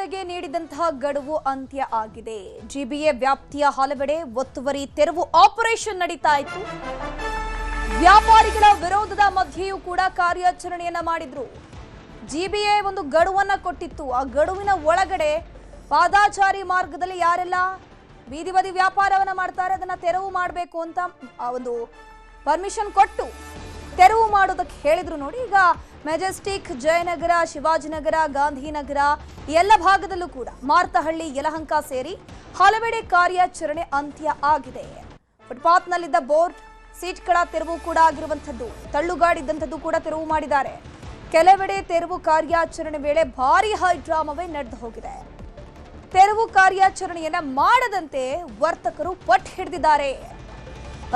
ಕಾಲುವೆಗೆ ನೀಡಿದಂತಹ ಗಡುವು ಅಂತ್ಯ ಆಗಿದೆ. ಜಿಬಿಎ ವ್ಯಾಪ್ತಿಯ ಹಲವೆಡೆ ಒತ್ತುವರಿ ತೆರವು ಆಪರೇಷನ್ ನಡೀತಾ ಇತ್ತು. ವ್ಯಾಪಾರಿಗಳ ವಿರೋಧದ ಮಧ್ಯೆಯೂ ಕೂಡ ಕಾರ್ಯಾಚರಣೆಯನ್ನ ಮಾಡಿದ್ರು. ಜಿಬಿಎ ಒಂದು ಗಡುವನ್ನ ಕೊಟ್ಟಿತ್ತು. ಆ ಗಡುವಿನ ಒಳಗಡೆ ಪಾದಾಚಾರಿ ಮಾರ್ಗದಲ್ಲಿ ಯಾರೆಲ್ಲ ಬೀದಿ ಬದಿ ವ್ಯಾಪಾರವನ್ನ ಮಾಡ್ತಾರೆ ಅದನ್ನ ತೆರವು ಮಾಡಬೇಕು ಅಂತ ಒಂದು ಪರ್ಮಿಷನ್ ಕೊಟ್ಟು ತೆರವು ಮಾಡೋದಕ್ಕೆ ಹೇಳಿದ್ರು ನೋಡಿ. ಈಗ ಮೆಜೆಸ್ಟಿಕ್, ಜಯನಗರ, ಶಿವಾಜಿನಗರ, ಗಾಂಧಿನಗರ ಎಲ್ಲ ಭಾಗದಲ್ಲೂ ಕೂಡ ಮಾರ್ತಹಳ್ಳಿ, ಯಲಹಂಕ ಸೇರಿ ಹಲವೆಡೆ ಕಾರ್ಯಾಚರಣೆ ಅಂತ್ಯ ಆಗಿದೆ. ಫುಟ್ಪಾತ್ನಲ್ಲಿದ್ದ ಬೋರ್ಡ್, ಸೀಟ್ಗಳ ತೆರವು ಕೂಡ ಆಗಿರುವಂಥದ್ದು, ತಳ್ಳುಗಾಡಿದ್ದಂಥದ್ದು ಕೂಡ ತೆರವು ಮಾಡಿದ್ದಾರೆ. ಕೆಲವೆಡೆ ತೆರವು ಕಾರ್ಯಾಚರಣೆ ವೇಳೆ ಭಾರಿ ಹೈಡ್ರಾಮವೇ ನಡೆದು ಹೋಗಿದೆ. ತೆರವು ಕಾರ್ಯಾಚರಣೆಯನ್ನ ಮಾಡದಂತೆ ವರ್ತಕರು ಪಟ್ಟು ಹಿಡಿದಿದ್ದಾರೆ.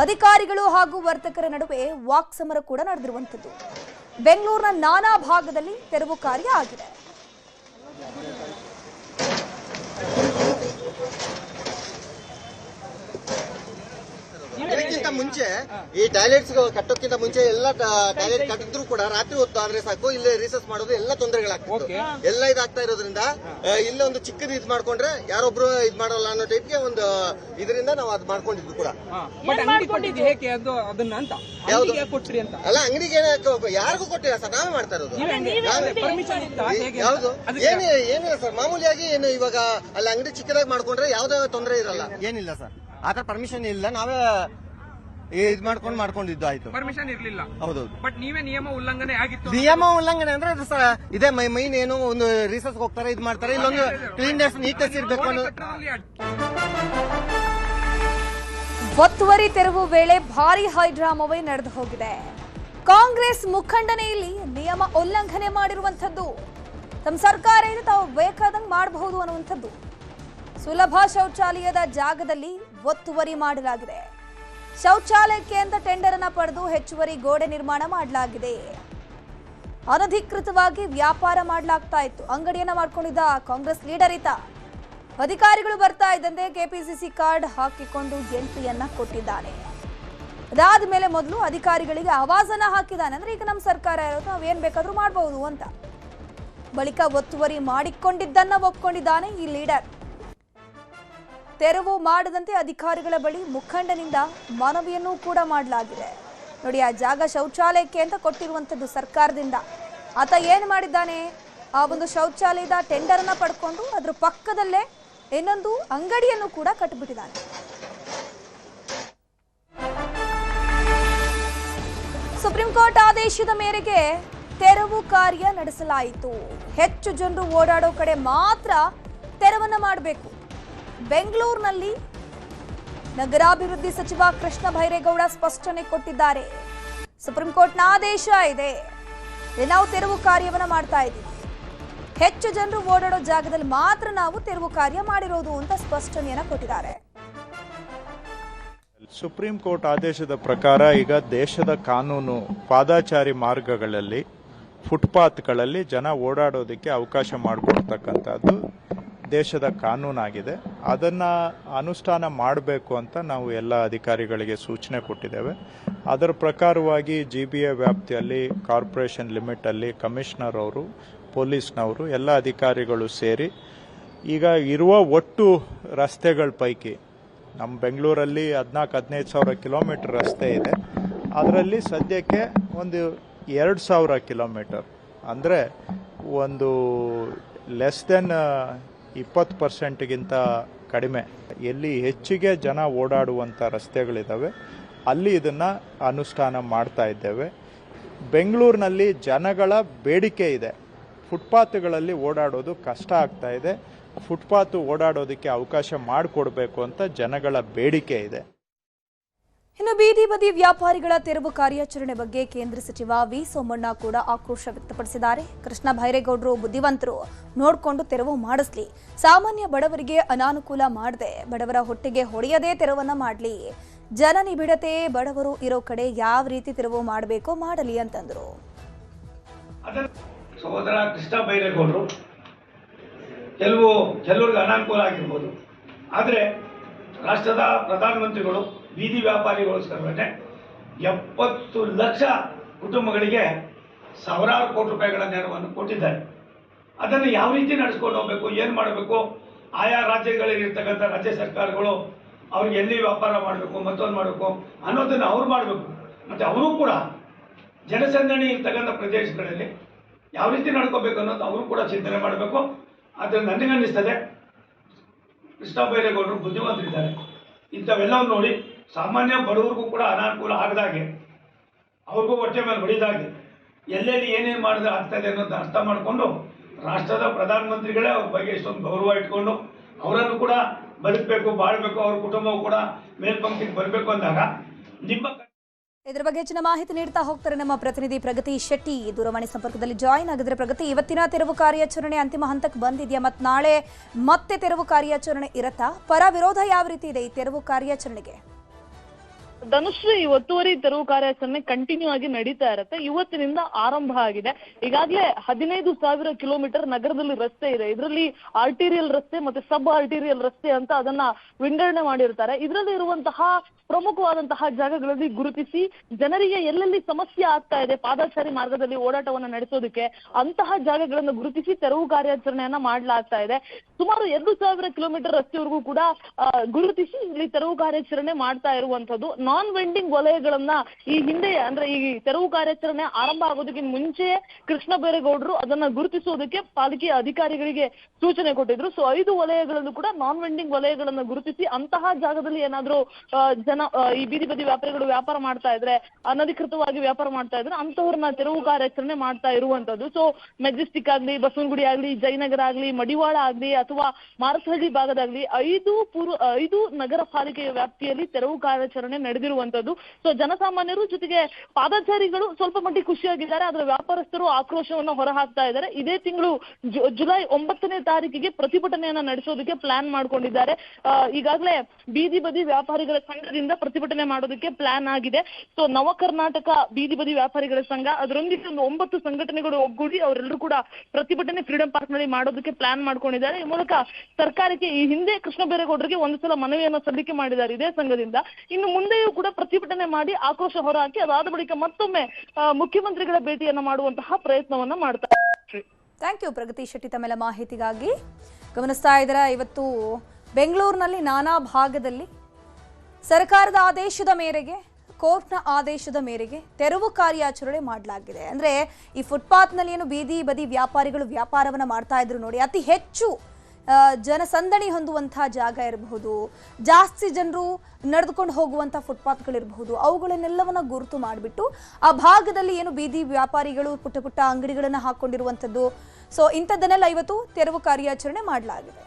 ಅಧಿಕಾರಿಗಳು ಹಾಗೂ ವರ್ತಕರ ನಡುವೆ ವಾಕ್ಸಮರ ಕೂಡ ನಡೆದಿರುವಂಥದ್ದು. ಬೆಂಗಳೂರಿನ ನಾನಾ ಭಾಗದಲ್ಲಿ ತೆರವು ಕಾರ್ಯ ಆಗಿದೆ. ಇದಕ್ಕಿಂತ ಮುಂಚೆ ಈ ಟಾಯ್ಲೆಟ್ಸ್ ಕಟ್ಟೋಕ್ಕಿಂತ ಮುಂಚೆ ಎಲ್ಲ ಟಾಯ್ಲೆಟ್ ಕಟ್ಟಿದ್ರು ಕೂಡ ರಾತ್ರಿ ಹೊತ್ತು ಆದ್ರೆ ಸಾಕು ಇಲ್ಲಿ ರಿಸರ್ಚ್ ಮಾಡೋದು ಎಲ್ಲ ತೊಂದರೆಗಳಾಗ್ತದೆ. ಎಲ್ಲ ಇದಾಗ್ತಾ ಇರೋದ್ರಿಂದ ಇಲ್ಲ ಒಂದು ಚಿಕ್ಕದು ಇದ್ ಮಾಡ್ಕೊಂಡ್ರೆ ಯಾರೊಬ್ರು ಇದ್ ಮಾಡಲ್ಲ ಅನ್ನೋ ಟೈಪ್ಗೆ ಒಂದು ಇದರಿಂದ ನಾವು ಅದ್ ಮಾಡ್ಕೊಂಡಿದ್ವಿ ಕೂಡ. ಅಲ್ಲ, ಅಂಗಡಿಗೆ ಯಾರಿಗೂ ಕೊಟ್ಟಿಲ್ಲ ಸರ್, ನಾವೇ ಮಾಡ್ತಾ ಇರೋದು. ಯಾವ್ದು ಏನಿಲ್ಲ ಸರ್, ಮಾಮೂಲಿಯಾಗಿ ಏನು ಇವಾಗ ಅಲ್ಲಿ ಅಂಗಡಿ ಚಿಕ್ಕದಾಗಿ ಮಾಡ್ಕೊಂಡ್ರೆ ಯಾವ್ದೇ ತೊಂದರೆ ಇರಲ್ಲ, ಏನಿಲ್ಲ ಸರ್. ಆತರ ಪರ್ಮಿಷನ್ ಇಲ್ಲ, ನಾವೇ ಇದ್ ಮಾಡ್ಕೊಂಡಿದ್ದು ಆಯ್ತು. ಪರ್ಮಿಷನ್ ಇರ್ಲಿಲ್ಲ. ಹೌದೌದು. ಬಟ್ ನೀವೇ ನಿಯಮ ಉಲ್ಲಂಘನೆ ಆಗಿತ್ತು. ನಿಯಮ ಉಲ್ಲಂಘನೆ ಅಂದ್ರೆ ಇದೇ ಮೈನ್ ಏನು ಒಂದು ರಿಸರ್ಚ್ ಹೋಗ್ತಾರೆ, ಇದ್ ಮಾಡ್ತಾರೆ, ಇಲ್ಲೊಂದು ಕ್ಲೀನ್ನೆಸ್, ನೀಟ್ನೆಸ್ ಇರ್ಬೇಕು ಅನ್ನೋ. ಒತ್ತುವರಿ ತೆರವು ವೇಳೆ ಭಾರಿ ಹೈಡ್ರಾಮವೇ ನಡೆದು ಹೋಗಿದೆ. ಕಾಂಗ್ರೆಸ್ ಮುಖಂಡನೇ ಇಲ್ಲಿ ನಿಯಮ ಉಲ್ಲಂಘನೆ ಮಾಡಿರುವಂಥದ್ದು. ತಮ್ಮ ಸರ್ಕಾರ ಇದೆ, ತಾವು ಬೇಕಾದಂಗೆ ಮಾಡಬಹುದು ಅನ್ನುವಂಥದ್ದು. ಸುಲಭ ಶೌಚಾಲಯದ ಜಾಗದಲ್ಲಿ ಒತ್ತುವರಿ ಮಾಡಲಾಗಿದೆ. ಶೌಚಾಲಯಕ್ಕೆ ಅಂತ ಟೆಂಡರ್ ಅನ್ನ ಪಡೆದು ಹೆಚ್ಚುವರಿ ಗೋಡೆ ನಿರ್ಮಾಣ ಮಾಡಲಾಗಿದೆ. ಅನಧಿಕೃತವಾಗಿ ವ್ಯಾಪಾರ ಮಾಡಲಾಗ್ತಾ ಇತ್ತು. ಅಂಗಡಿಯನ್ನ ಮಾಡ್ಕೊಂಡಿದ್ದ ಕಾಂಗ್ರೆಸ್ ಲೀಡರ್ ಈತ. ಅಧಿಕಾರಿಗಳು ಬರ್ತಾ ಇದ್ದಂತೆ ಕೆಪಿಸಿಸಿ ಕಾರ್ಡ್ ಹಾಕಿಕೊಂಡು ಎಂಟ್ರಿಯನ್ನ ಕೊಟ್ಟಿದ್ದಾನೆ. ಅದಾದ ಮೇಲೆ ಮೊದಲು ಅಧಿಕಾರಿಗಳಿಗೆ ಆವಾಜನ ಹಾಕಿದ್ದಾನೆ. ಅಂದ್ರೆ ಈಗ ನಮ್ಮ ಸರ್ಕಾರ ಇರೋದು, ನಾವೇನ್ ಬೇಕಾದ್ರೂ ಮಾಡಬಹುದು ಅಂತ. ಬಳಿಕ ಒತ್ತುವರಿ ಮಾಡಿಕೊಂಡಿದ್ದನ್ನ ಒಪ್ಕೊಂಡಿದ್ದಾನೆ ಈ ಲೀಡರ್. ತೆರವು ಮಾಡದಂತೆ ಅಧಿಕಾರಿಗಳ ಬಳಿ ಮುಖಂಡನಿಂದ ಮನವಿಯನ್ನು ಕೂಡ ಮಾಡಲಾಗಿದೆ. ನೋಡಿ, ಆ ಜಾಗ ಶೌಚಾಲಯಕ್ಕೆ ಅಂತ ಕೊಟ್ಟಿರುವಂಥದ್ದು ಸರ್ಕಾರದಿಂದ. ಆತ ಏನು ಮಾಡಿದ್ದಾನೆ, ಆ ಒಂದು ಶೌಚಾಲಯದ ಟೆಂಡರ್ ಅನ್ನ ಪಡ್ಕೊಂಡು ಅದ್ರ ಪಕ್ಕದಲ್ಲೇ ಇನ್ನೊಂದು ಅಂಗಡಿಯನ್ನು ಕೂಡ ಕಟ್ಟಿಬಿಟ್ಟಿದ್ದಾನೆ. ಸುಪ್ರೀಂ ಕೋರ್ಟ್ ಆದೇಶದ ಮೇರೆಗೆ ತೆರವು ಕಾರ್ಯ ನಡೆಸಲಾಯಿತು. ಹೆಚ್ಚು ಜನರು ಓಡಾಡೋ ಕಡೆ ಮಾತ್ರ ತೆರವನ್ನ ಮಾಡಬೇಕು. ಬೆಂಗಳೂರಿನಲ್ಲಿ ನಗರಾಭಿವೃದ್ಧಿ ಸಚಿವ ಕೃಷ್ಣ ಬೈರೇಗೌಡ ಸ್ಪಷ್ಟನೆ ಕೊಟ್ಟಿದ್ದಾರೆ. ಸುಪ್ರೀಂ ಕೋರ್ಟ್ನ ಆದೇಶ ಇದೆ, ನಾವು ತೆರವು ಕಾರ್ಯವನ್ನ ಮಾಡ್ತಾ ಇದ್ದೀವಿ. ಹೆಚ್ಚು ಜನರು ಓಡಾಡೋ ಜಾಗದಲ್ಲಿ ಮಾತ್ರ ನಾವು ತೆರವು ಕಾರ್ಯ ಮಾಡಿರೋದು ಅಂತ ಸ್ಪಷ್ಟನೆಯನ್ನ ಕೊಟ್ಟಿದ್ದಾರೆ. ಸುಪ್ರೀಂ ಕೋರ್ಟ್ ಆದೇಶದ ಪ್ರಕಾರ ಈಗ ದೇಶದ ಕಾನೂನು ಪಾದಾಚಾರಿ ಮಾರ್ಗಗಳಲ್ಲಿ, ಫುಟ್ಪಾತ್ಗಳಲ್ಲಿ ಜನ ಓಡಾಡೋದಕ್ಕೆ ಅವಕಾಶ ಮಾಡಿಕೊಡ್ತಕ್ಕಂಥದ್ದು ದೇಶದ ಕಾನೂನಾಗಿದೆ. ಅದನ್ನು ಅನುಷ್ಠಾನ ಮಾಡಬೇಕು ಅಂತ ನಾವು ಎಲ್ಲ ಅಧಿಕಾರಿಗಳಿಗೆ ಸೂಚನೆ ಕೊಟ್ಟಿದ್ದೇವೆ. ಅದರ ಪ್ರಕಾರವಾಗಿ ಜಿಬಿಎ ವ್ಯಾಪ್ತಿಯಲ್ಲಿ ಕಾರ್ಪೊರೇಷನ್ ಲಿಮಿಟಲ್ಲಿ ಕಮಿಷನರ್ ಅವರು, ಪೊಲೀಸ್ನವರು, ಎಲ್ಲ ಅಧಿಕಾರಿಗಳು ಸೇರಿ ಈಗ ಇರುವ ಒಟ್ಟು ರಸ್ತೆಗಳ ಪೈಕಿ ನಮ್ಮ ಬೆಂಗಳೂರಲ್ಲಿ 14-15 ಸಾವಿರ ಕಿಲೋಮೀಟರ್ ರಸ್ತೆ ಇದೆ. ಅದರಲ್ಲಿ ಸದ್ಯಕ್ಕೆ ಒಂದು 2,000 ಕಿಲೋಮೀಟರ್, ಅಂದರೆ ಒಂದು ಲೆಸ್ ದೆನ್ 20%ಗಿಂತ ಕಡಿಮೆ, ಎಲ್ಲಿ ಹೆಚ್ಚಿಗೆ ಜನ ಓಡಾಡುವಂಥ ರಸ್ತೆಗಳಿದ್ದಾವೆ ಅಲ್ಲಿ ಇದನ್ನು ಅನುಷ್ಠಾನ ಮಾಡ್ತಾ ಇದ್ದೇವೆ. ಬೆಂಗಳೂರಿನಲ್ಲಿ ಜನಗಳ ಬೇಡಿಕೆ ಇದೆ. ಫುಟ್ಪಾತ್ಗಳಲ್ಲಿ ಓಡಾಡೋದು ಕಷ್ಟ ಆಗ್ತಾ ಇದೆ. ಫುಟ್ಪಾತ್ ಓಡಾಡೋದಕ್ಕೆ ಅವಕಾಶ ಮಾಡಿಕೊಡ್ಬೇಕು ಅಂತ ಜನಗಳ ಬೇಡಿಕೆ ಇದೆ. ಇನ್ನು ಬೀದಿ ಬದಿ ವ್ಯಾಪಾರಿಗಳ ತೆರವು ಕಾರ್ಯಾಚರಣೆ ಬಗ್ಗೆ ಕೇಂದ್ರ ಸಚಿವ ವಿ ಸೋಮಣ್ಣ ಕೂಡ ಆಕ್ರೋಶ ವ್ಯಕ್ತಪಡಿಸಿದ್ದಾರೆ. ಕೃಷ್ಣ ಬೈರೇಗೌಡರು ಬುದ್ಧಿವಂತರು, ನೋಡಿಕೊಂಡು ತೆರವು ಮಾಡಿಸ್ಲಿ, ಸಾಮಾನ್ಯ ಬಡವರಿಗೆ ಅನಾನುಕೂಲ ಮಾಡದೆ ಬಡವರ ಹೊಟ್ಟೆಗೆ ಹೊಡೆಯದೇ ತೆರವನ್ನ ಮಾಡಲಿ, ಜನನಿಬಿಡತೆ ಬಡವರು ಇರೋ ಕಡೆ ಯಾವ ರೀತಿ ತೆರವು ಮಾಡಬೇಕೋ ಮಾಡಲಿ ಅಂತಂದ್ರು. ಸಹೋದರ ಕೃಷ್ಣ ಬೈರೇಗೌಡರು ಕೆಲವರಿಗೆ ಅನಾನುಕೂಲ ಆಗಿರ್ಬೋದು, ಆದರೆ ರಾಷ್ಟ್ರದ ಪ್ರಧಾನಮಂತ್ರಿಗಳು ಬೀದಿ ವ್ಯಾಪಾರಿಗೋಸ್ಕರವೇ 70 ಲಕ್ಷ ಕುಟುಂಬಗಳಿಗೆ ಸಾವಿರಾರು ಕೋಟಿ ರೂಪಾಯಿಗಳ ನೆರವನ್ನು ಕೊಟ್ಟಿದ್ದಾರೆ. ಅದನ್ನು ಯಾವ ರೀತಿ ನಡೆಸ್ಕೊಂಡು ಹೋಗ್ಬೇಕು, ಏನು ಮಾಡಬೇಕು, ಆಯಾ ರಾಜ್ಯಗಳಲ್ಲಿರ್ತಕ್ಕಂಥ ರಾಜ್ಯ ಸರ್ಕಾರಗಳು ಅವ್ರಿಗೆ ಎಲ್ಲಿ ವ್ಯಾಪಾರ ಮಾಡಬೇಕು, ಮತ್ತೊಂದು ಮಾಡಬೇಕು ಅನ್ನೋದನ್ನು ಅವ್ರು ಮಾಡಬೇಕು. ಮತ್ತು ಅವರು ಕೂಡ ಜನಸಂದಣಿ ಇರ್ತಕ್ಕಂಥ ಪ್ರದೇಶಗಳಲ್ಲಿ ಯಾವ ರೀತಿ ನಡ್ಕೋಬೇಕು ಅನ್ನೋದು ಅವರು ಕೂಡ ಚಿಂತನೆ ಮಾಡಬೇಕು. ಆದರೆ ನನಗನ್ನಿಸ್ತದೆ ಕೃಷ್ಣ ಬೈರೇಗೌಡರು ಬುದ್ಧಿವಂತರಿದ್ದಾರೆ. ಇಂಥವೆಲ್ಲವನ್ನು ನೋಡಿ ಸಾಮಾನ್ಯ ಬಡವರಿಗೂ ಕೂಡ ಅನಾನುಕೂಲ ಆಗದಾಗೆ, ಅವ್ರಿಗೂ ಹೊಟ್ಟೆ ಮೇಲೆ ಹೊಡಿದಾಗೆ, ಎಲ್ಲೆಲ್ಲಿ ಏನೇನು ಮಾಡಿದ್ರೆ ಆಗ್ತದೆ ಅನ್ನೋದನ್ನ ಅರ್ಥ ಮಾಡಿಕೊಂಡು ರಾಷ್ಟ್ರದ ಪ್ರಧಾನಮಂತ್ರಿಗಳೇ ಅವ್ರ ಬಗ್ಗೆ ಇಷ್ಟೊಂದು ಗೌರವ ಇಟ್ಕೊಂಡು ಅವರನ್ನು ಕೂಡ ಬದುಕಬೇಕು, ಬಾಳಬೇಕು, ಅವ್ರ ಕುಟುಂಬವು ಕೂಡ ಮೇಲ್ಪಂಕ್ತಿಗೆ ಬರಬೇಕು ಅಂದಾಗ ನಿಮ್ಮ ಇದರ ಬಗ್ಗೆ ಹೆಚ್ಚಿನ ಮಾಹಿತಿ ನೀಡ್ತಾ ಹೋಗ್ತಾರೆ ನಮ್ಮ ಪ್ರತಿನಿಧಿ ಪ್ರಗತಿ ಶೆಟ್ಟಿ ದೂರವಾಣಿ ಸಂಪರ್ಕದಲ್ಲಿ ಜಾಯಿನ್ ಆಗಿದ್ರೆ. ಪ್ರಗತಿ, ಇವತ್ತಿನ ತೆರವು ಕಾರ್ಯಾಚರಣೆ ಅಂತಿಮ ಹಂತಕ್ಕೆ ಬಂದಿದೆಯಾ ಮತ್ತು ನಾಳೆ ಮತ್ತೆ ತೆರವು ಕಾರ್ಯಾಚರಣೆ ಇರತ್ತಾ? ಪರ ವಿರೋಧ ಯಾವ ರೀತಿ ಇದೆ ಈ ತೆರವು ಕಾರ್ಯಾಚರಣೆಗೆ? ಧನುಶ್ರೀ, ಒತ್ತುವರಿ ತೆರವು ಕಾರ್ಯಾಚರಣೆ ಕಂಟಿನ್ಯೂ ಆಗಿ ನಡೀತಾ ಇರುತ್ತೆ. ಇವತ್ತಿನಿಂದ ಆರಂಭ ಆಗಿದೆ. ಈಗಾಗಲೇ 15,000 ಕಿಲೋಮೀಟರ್ ನಗರದಲ್ಲಿ ರಸ್ತೆ ಇದೆ. ಇದರಲ್ಲಿ ಆರ್ಟೀರಿಯಲ್ ರಸ್ತೆ ಮತ್ತೆ ಸಬ್ ಆರ್ಟೀರಿಯಲ್ ರಸ್ತೆ ಅಂತ ಅದನ್ನ ವಿಂಗಡಣೆ ಮಾಡಿರ್ತಾರೆ. ಇದರಲ್ಲಿ ಇರುವಂತಹ ಪ್ರಮುಖವಾದಂತಹ ಜಾಗಗಳಲ್ಲಿ ಗುರುತಿಸಿ ಜನರಿಗೆ ಎಲ್ಲೆಲ್ಲಿ ಸಮಸ್ಯೆ ಆಗ್ತಾ ಇದೆ ಪಾದಚಾರಿ ಮಾರ್ಗದಲ್ಲಿ ಓಡಾಟವನ್ನ ನಡೆಸೋದಕ್ಕೆ ಅಂತಹ ಜಾಗಗಳನ್ನು ಗುರುತಿಸಿ ತೆರವು ಕಾರ್ಯಾಚರಣೆಯನ್ನ ಮಾಡಲಾಗ್ತಾ ಇದೆ. ಸುಮಾರು 2,000 ಕಿಲೋಮೀಟರ್ ರಸ್ತೆವರೆಗೂ ಕೂಡ ಗುರುತಿಸಿ ಇಲ್ಲಿ ತೆರವು ಕಾರ್ಯಾಚರಣೆ ಮಾಡ್ತಾ ಇರುವಂತದ್ದು. ನಾನ್ ವೆಂಡಿಂಗ್ ವಲಯಗಳನ್ನ ಈ ಹಿಂದೆ ಅಂದ್ರೆ ಈ ತೆರವು ಕಾರ್ಯಾಚರಣೆ ಆರಂಭ ಆಗೋದಕ್ಕಿಂತ ಮುಂಚೆಯೇ ಕೃಷ್ಣ ಬೈರೇಗೌಡರು ಅದನ್ನ ಗುರುತಿಸೋದಕ್ಕೆ ಪಾಲಿಕೆಯ ಅಧಿಕಾರಿಗಳಿಗೆ ಸೂಚನೆ ಕೊಟ್ಟಿದ್ರು. ಸೊ 5 ವಲಯಗಳಲ್ಲೂ ಕೂಡ ನಾನ್ ವೆಂಡಿಂಗ್ ವಲಯಗಳನ್ನ ಗುರುತಿಸಿ ಅಂತಹ ಜಾಗದಲ್ಲಿ ಏನಾದ್ರೂ ಈ ಬೀದಿ ಬದಿ ವ್ಯಾಪಾರಿಗಳು ವ್ಯಾಪಾರ ಮಾಡ್ತಾ ಇದ್ರೆ, ಅನಧಿಕೃತವಾಗಿ ವ್ಯಾಪಾರ ಮಾಡ್ತಾ ಇದ್ರೆ ಅಂತವ್ರನ್ನ ತೆರವು ಕಾರ್ಯಾಚರಣೆ ಮಾಡ್ತಾ ಇರುವಂತದ್ದು. ಸೊ ಮೆಜೆಸ್ಟಿಕ್ ಆಗ್ಲಿ, ಬಸವನಗುಡಿ ಆಗ್ಲಿ, ಜಯನಗರ ಆಗ್ಲಿ, ಮಡಿವಾಳ ಆಗ್ಲಿ ಅಥವಾ ಮಾರಸಹಳ್ಳಿ ಭಾಗದಾಗ್ಲಿ 5 ನಗರ ಪಾಲಿಕೆಯ ವ್ಯಾಪ್ತಿಯಲ್ಲಿ ತೆರವು ಕಾರ್ಯಾಚರಣೆ ನಡೆದಿರುವಂತದ್ದು. ಸೊ ಜನಸಾಮಾನ್ಯರು ಜೊತೆಗೆ ಪಾದಚಾರಿಗಳು ಸ್ವಲ್ಪ ಮಟ್ಟಿಗೆ ಖುಷಿಯಾಗಿದ್ದಾರೆ. ಆದ್ರೆ ವ್ಯಾಪಾರಸ್ಥರು ಆಕ್ರೋಶವನ್ನು ಹೊರಹಾಕ್ತಾ ಇದ್ದಾರೆ. ಇದೇ ತಿಂಗಳು ಜುಲೈ 9ನೇ ತಾರೀಕಿಗೆ ಪ್ರತಿಭಟನೆಯನ್ನ ನಡೆಸೋದಕ್ಕೆ ಪ್ಲಾನ್ ಮಾಡ್ಕೊಂಡಿದ್ದಾರೆ. ಈಗಾಗಲೇ ಬೀದಿ ಬದಿ ವ್ಯಾಪಾರಿಗಳ ಸಂಘದಿಂದ ಪ್ರತಿಭಟನೆ ಮಾಡೋದಕ್ಕೆ ಪ್ಲಾನ್ ಆಗಿದೆ. ಸೊ ನವ ಕರ್ನಾಟಕ ಬೀದಿ ಬದಿ ವ್ಯಾಪಾರಿಗಳ ಸಂಘ ಅದರೊಂದಿಗೆ ಒಂದು 9 ಸಂಘಟನೆಗಳು ಒಗ್ಗೂಡಿ ಅವರೆಲ್ಲರೂ ಕೂಡ ಪ್ರತಿಭಟನೆ ಫ್ರೀಡಂ ಪಾರ್ಕ್ ನಲ್ಲಿ ಮಾಡೋದಕ್ಕೆ ಪ್ಲಾನ್ ಮಾಡ್ಕೊಂಡಿದ್ದಾರೆ. ಈ ಮೂಲಕ ಸರ್ಕಾರಕ್ಕೆ ಈ ಹಿಂದೆ ಕೃಷ್ಣ ಬೈರೇಗೌಡರಿಗೆ ಒಂದು ಸಲ ಮನವಿಯನ್ನು ಸಲ್ಲಿಕೆ ಮಾಡಿದ್ದಾರೆ ಇದೇ ಸಂಘದಿಂದ. ಇನ್ನು ಮುಂದೆಯೂ ಕೂಡ ಪ್ರತಿಭಟನೆ ಮಾಡಿ ಆಕ್ರೋಶ ಹೊರಹಾಕಿ ಅದಾದ ಬಳಿಕ ಮತ್ತೊಮ್ಮೆ ಮುಖ್ಯಮಂತ್ರಿಗಳ ಭೇಟಿಯನ್ನ ಮಾಡುವಂತಹ ಪ್ರಯತ್ನವನ್ನ ಮಾಡ್ತಾರೆ. ಥ್ಯಾಂಕ್ ಯು ಪ್ರಗತಿ ಶೆಟ್ಟಿ ತಮ್ಮೆಲ್ಲ ಮಾಹಿತಿಗಾಗಿ. ಗಮನಿಸ್ತಾ ಇದ್ದೀರಾ, ಇವತ್ತು ಬೆಂಗಳೂರಿನಲ್ಲಿ ನಾನಾ ಭಾಗದಲ್ಲಿ ಸರ್ಕಾರದ ಆದೇಶದ ಮೇರೆಗೆ, ಕೋರ್ಟ್ನ ಆದೇಶದ ಮೇರೆಗೆ ತೆರವು ಕಾರ್ಯಾಚರಣೆ ಮಾಡಲಾಗಿದೆ. ಅಂದರೆ ಈ ಫುಟ್ಪಾತ್ನಲ್ಲಿ ಏನು ಬೀದಿ ಬದಿ ವ್ಯಾಪಾರಿಗಳು ವ್ಯಾಪಾರವನ್ನು ಮಾಡ್ತಾ ಇದ್ರು ನೋಡಿ, ಅತಿ ಹೆಚ್ಚು ಜನಸಂದಣಿ ಹೊಂದುವಂಥ ಜಾಗ ಇರಬಹುದು, ಜಾಸ್ತಿ ಜನರು ನಡೆದುಕೊಂಡು ಹೋಗುವಂಥ ಫುಟ್ಪಾತ್ಗಳಿರಬಹುದು, ಅವುಗಳನ್ನೆಲ್ಲವನ್ನ ಗುರುತು ಮಾಡಿಬಿಟ್ಟು ಆ ಭಾಗದಲ್ಲಿ ಏನು ಬೀದಿ ವ್ಯಾಪಾರಿಗಳು ಪುಟ್ಟ ಪುಟ್ಟ ಅಂಗಡಿಗಳನ್ನು ಹಾಕ್ಕೊಂಡಿರುವಂಥದ್ದು, ಸೊ ಇಂಥದ್ದನ್ನೆಲ್ಲ ಇವತ್ತು ತೆರವು ಕಾರ್ಯಾಚರಣೆ ಮಾಡಲಾಗಿದೆ.